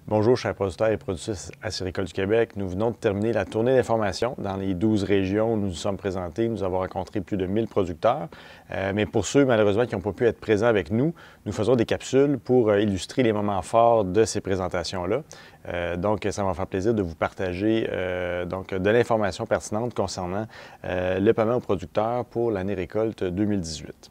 Bonjour, chers producteurs et productrices acéricoles du Québec. Nous venons de terminer la tournée d'information dans les 12 régions où nous nous sommes présentés. Nous avons rencontré plus de 1000 producteurs. Mais pour ceux, malheureusement, qui n'ont pas pu être présents avec nous, nous faisons des capsules pour illustrer les moments forts de ces présentations-là. Donc, ça va me faire plaisir de vous partager de l'information pertinente concernant le paiement aux producteurs pour l'année récolte 2018.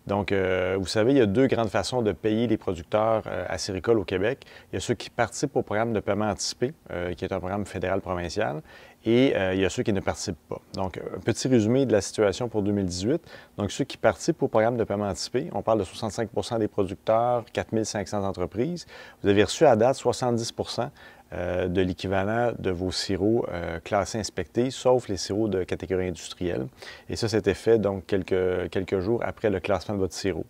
Donc, vous savez, il y a deux grandes façons de payer les producteurs acéricoles au Québec. Il y a ceux qui participent au programme de paiement anticipé, qui est un programme fédéral-provincial, et il y a ceux qui ne participent pas. Donc, un petit résumé de la situation pour 2018. Donc, ceux qui participent au programme de paiement anticipé, on parle de 65 des producteurs, 4 500 entreprises. Vous avez reçu à date 70 de l'équivalent de vos sirops classés inspectés, sauf les sirops de catégorie industrielle. Et ça, c'était fait donc quelques jours après le classement de votre sirop.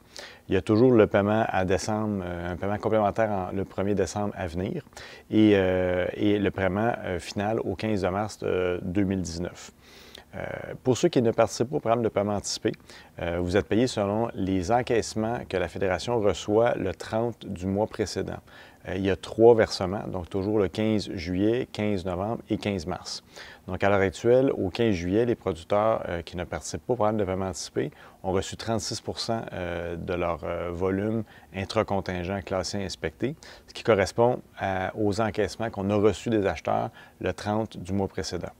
Il y a toujours le paiement à décembre, un paiement complémentaire le 1er décembre à venir et le paiement final au 15 mars 2019. Pour ceux qui ne participent pas au programme de paiement anticipé, vous êtes payé selon les encaissements que la Fédération reçoit le 30 du mois précédent. Il y a 3 versements, donc toujours le 15 juillet, 15 novembre et 15 mars. Donc, à l'heure actuelle, au 15 juillet, les producteurs qui ne participent pas au programme de paiement anticipé ont reçu 36 de leur volume intracontingent classé et inspecté, ce qui correspond aux encaissements qu'on a reçus des acheteurs le 30 du mois précédent.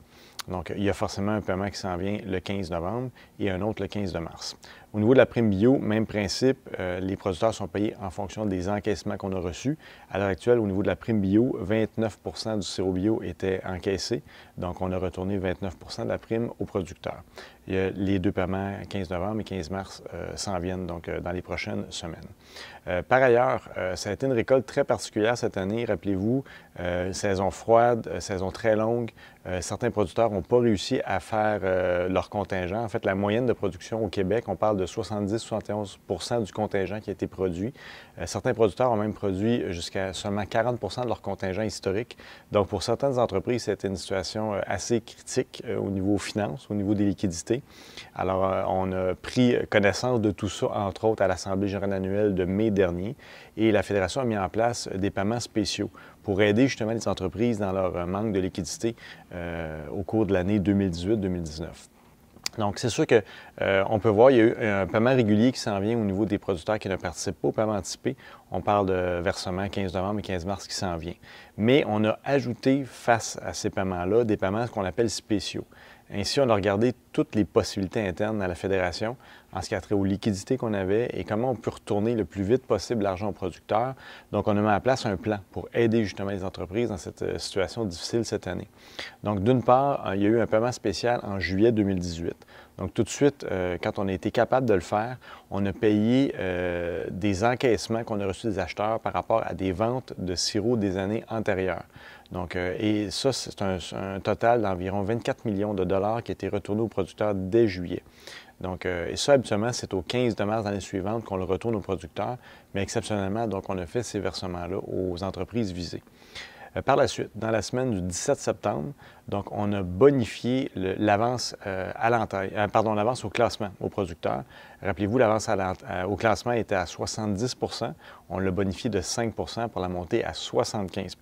Donc, il y a forcément un paiement qui s'en vient le 15 novembre et un autre le 15 mars. Au niveau de la prime bio, même principe, les producteurs sont payés en fonction des encaissements qu'on a reçus. À l'heure actuelle, au niveau de la prime bio, 29 du sirop bio était encaissé. Donc, on a retourné 29 de la prime aux producteurs. Les deux paiements, 15 novembre et 15 mars, s'en viennent donc dans les prochaines semaines. Par ailleurs, ça a été une récolte très particulière cette année. Rappelez-vous, saison froide, saison très longue. Certains producteurs n'ont pas réussi à faire leur contingent. En fait, la moyenne de production au Québec, on parle de 70-71 du contingent qui a été produit. Certains producteurs ont même produit jusqu'à seulement 40 de leur contingent historique. Donc, pour certaines entreprises, c'était une situation assez critique au niveau finances, au niveau des liquidités. Alors, on a pris connaissance de tout ça, entre autres, à l'Assemblée générale annuelle de mai dernier. Et la Fédération a mis en place des paiements spéciaux pour aider justement les entreprises dans leur manque de liquidité au cours de l'année 2018-2019. Donc, c'est sûr qu'on peut voir, il y a eu un paiement régulier qui s'en vient au niveau des producteurs qui ne participent pas au paiement anticipé. On parle de versement 15 novembre et 15 mars qui s'en vient. Mais on a ajouté face à ces paiements-là des paiements qu'on appelle spéciaux. Ainsi, on a regardé toutes les possibilités internes à la Fédération en ce qui a trait aux liquidités qu'on avait et comment on peut retourner le plus vite possible l'argent aux producteurs. Donc, on a mis en place un plan pour aider justement les entreprises dans cette situation difficile cette année. Donc, d'une part, il y a eu un paiement spécial en juillet 2018. Donc, tout de suite, quand on a été capable de le faire, on a payé des encaissements qu'on a reçus des acheteurs par rapport à des ventes de sirop des années antérieures. Donc, et ça, c'est un total d'environ 24 millions de dollars qui a été retourné aux producteurs dès juillet. Donc, et ça, habituellement, c'est au 15 mars de l'année suivante qu'on le retourne aux producteurs, mais exceptionnellement, donc, on a fait ces versements-là aux entreprises visées. Par la suite, dans la semaine du 17 septembre, donc, on a bonifié l'avance l'avance au classement aux producteurs. Rappelez-vous, l'avance au classement était à 70 on l'a bonifié de 5 pour la montée à 75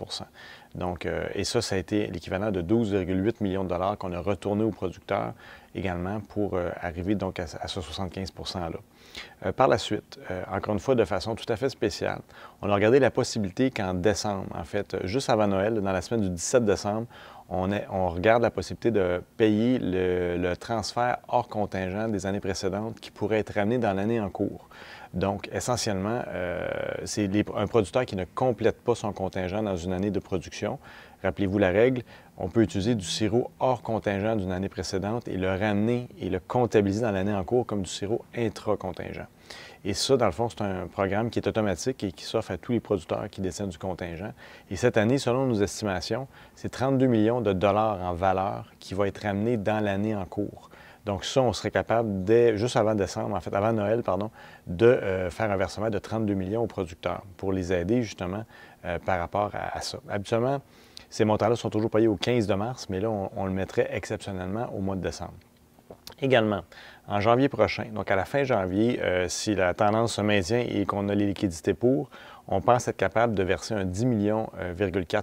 Donc, et ça a été l'équivalent de 12,8 millions de dollars qu'on a retourné aux producteurs également pour arriver donc à ce 75 %-là. Par la suite, encore une fois, de façon tout à fait spéciale, on a regardé la possibilité qu'en décembre, en fait, juste avant Noël, dans la semaine du 17 décembre, on regarde la possibilité de payer le transfert hors contingent des années précédentes qui pourrait être ramené dans l'année en cours. Donc, essentiellement, c'est un producteur qui ne complète pas son contingent dans une année de production. Rappelez-vous la règle, on peut utiliser du sirop hors contingent d'une année précédente et le ramener et le comptabiliser dans l'année en cours comme du sirop intra-contingent. Et ça, dans le fond, c'est un programme qui est automatique et qui s'offre à tous les producteurs qui détiennent du contingent. Et cette année, selon nos estimations, c'est 32 millions de dollars en valeur qui va être ramené dans l'année en cours. Donc ça, on serait capable, juste avant décembre, en fait, avant Noël, pardon, de faire un versement de 32 millions aux producteurs pour les aider justement par rapport à ça. Habituellement, ces montants-là sont toujours payés au 15 mars, mais là, on le mettrait exceptionnellement au mois de décembre. Également, en janvier prochain, donc à la fin janvier, si la tendance se maintient et qu'on a les liquidités pour, on pense être capable de verser un 10,4 millions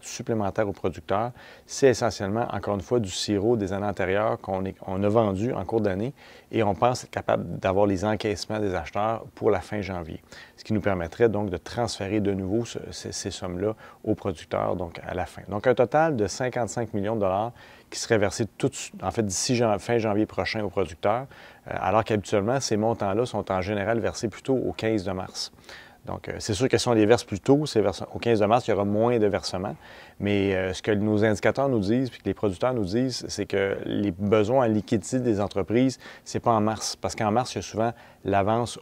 supplémentaire aux producteurs. C'est essentiellement, encore une fois, du sirop des années antérieures qu'on a vendu en cours d'année et on pense être capable d'avoir les encaissements des acheteurs pour la fin janvier. Ce qui nous permettrait donc de transférer de nouveau ces sommes-là aux producteurs donc à la fin. Donc un total de 55 millions de dollars qui seraient versés d'ici fin janvier prochain aux producteurs, alors qu'habituellement, ces montants-là sont en général versés plutôt au 15 de mars. Donc, c'est sûr que si on les verse plus tôt, au 15 de mars, il y aura moins de versements. Mais ce que nos indicateurs nous disent, puis que les producteurs nous disent, c'est que les besoins en liquidité des entreprises, c'est pas en mars. Parce qu'en mars, il y a souvent l'avance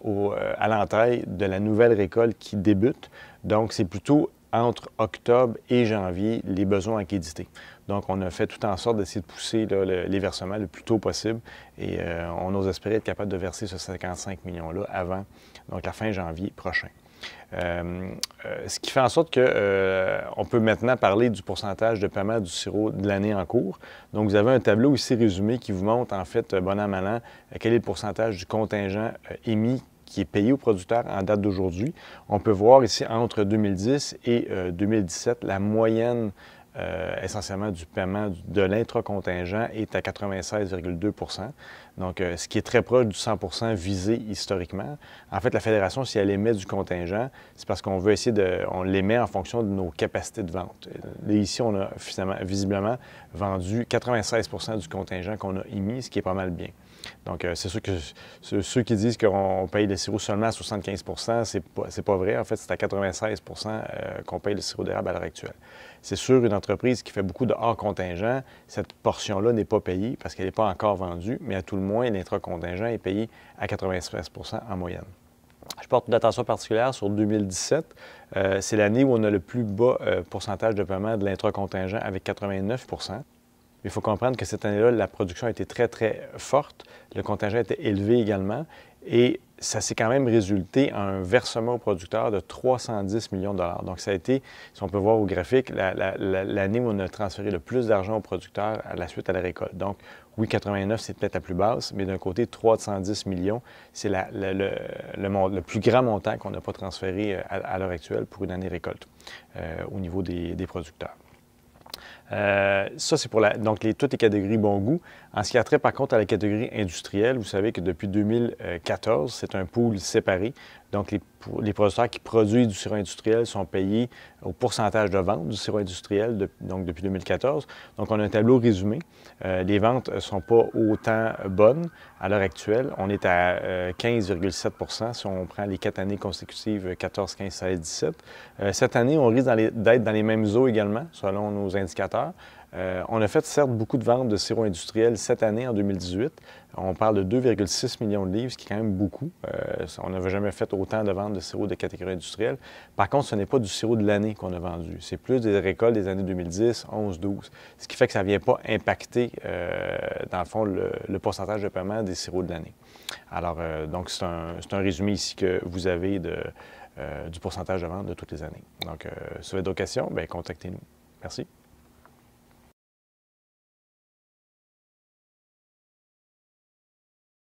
à l'entrée de la nouvelle récolte qui débute. Donc, c'est plutôt entre octobre et janvier, les besoins en liquidité. Donc, on a fait tout en sorte d'essayer de pousser là, les versements le plus tôt possible et on ose espérer être capable de verser ce 55 millions-là avant donc la fin janvier prochain. Ce qui fait en sorte qu'on peut maintenant parler du pourcentage de paiement du sirop de l'année en cours. Donc, vous avez un tableau ici résumé qui vous montre, en fait, bon an, mal an, quel est le pourcentage du contingent émis qui est payé aux producteurs en date d'aujourd'hui. On peut voir ici, entre 2010 et 2017, la moyenne essentiellement du paiement de l'intracontingent est à 96,2 %. Donc, ce qui est très proche du 100 % visé historiquement. En fait, la Fédération, si elle émet du contingent, c'est parce qu'on veut essayer on l'émet en fonction de nos capacités de vente. Et ici, on a visiblement vendu 96 % du contingent qu'on a émis, ce qui est pas mal bien. Donc, c'est sûr que ceux qui disent qu'on paye le sirop seulement à 75 % c'est pas vrai. En fait, c'est à 96 % qu'on paye le sirop d'érable à l'heure actuelle. C'est sûr, une entreprise qui fait beaucoup de hors contingent, cette portion-là n'est pas payée parce qu'elle n'est pas encore vendue, mais à tout le moins, l'intra-contingent est payé à 96 % en moyenne. Je porte une attention particulière sur 2017. C'est l'année où on a le plus bas pourcentage de paiement de l'intra-contingent avec 89 %. Il faut comprendre que cette année-là, la production a été très, très forte. Le contingent était élevé également. Et ça s'est quand même résulté en un versement aux producteurs de 310 millions de dollars. Donc, ça a été, si on peut voir au graphique, l'année où on a transféré le plus d'argent aux producteurs à la suite à la récolte. Donc, oui, 89, c'est peut-être la plus basse, mais d'un côté, 310 millions, c'est le plus grand montant qu'on n'a pas transféré à l'heure actuelle pour une année récolte au niveau des producteurs. Ça, c'est pour donc toutes les catégories bon goût. En ce qui a trait, par contre, à la catégorie industrielle, vous savez que depuis 2014, c'est un pool séparé. Donc, les producteurs qui produisent du sirop industriel sont payés au pourcentage de vente du sirop industriel, donc depuis 2014. Donc, on a un tableau résumé. Les ventes ne sont pas autant bonnes à l'heure actuelle. On est à 15,7 % si on prend les 4 années consécutives, 14, 15, 16, 17. Cette année, on risque d'être dans les mêmes eaux également, selon nos indicateurs. On a fait certes beaucoup de ventes de sirop industriel cette année, en 2018. On parle de 2,6 millions de livres, ce qui est quand même beaucoup. On n'avait jamais fait autant de ventes de sirop de catégorie industrielle. Par contre, ce n'est pas du sirop de l'année qu'on a vendu. C'est plus des récoltes des années 2010, 11, 12. Ce qui fait que ça ne vient pas impacter, dans le fond, le pourcentage de paiement des sirops de l'année. Alors, donc, c'est un résumé ici que vous avez du pourcentage de vente de toutes les années. Donc, si vous avez d'autres questions, bien, contactez-nous. Merci.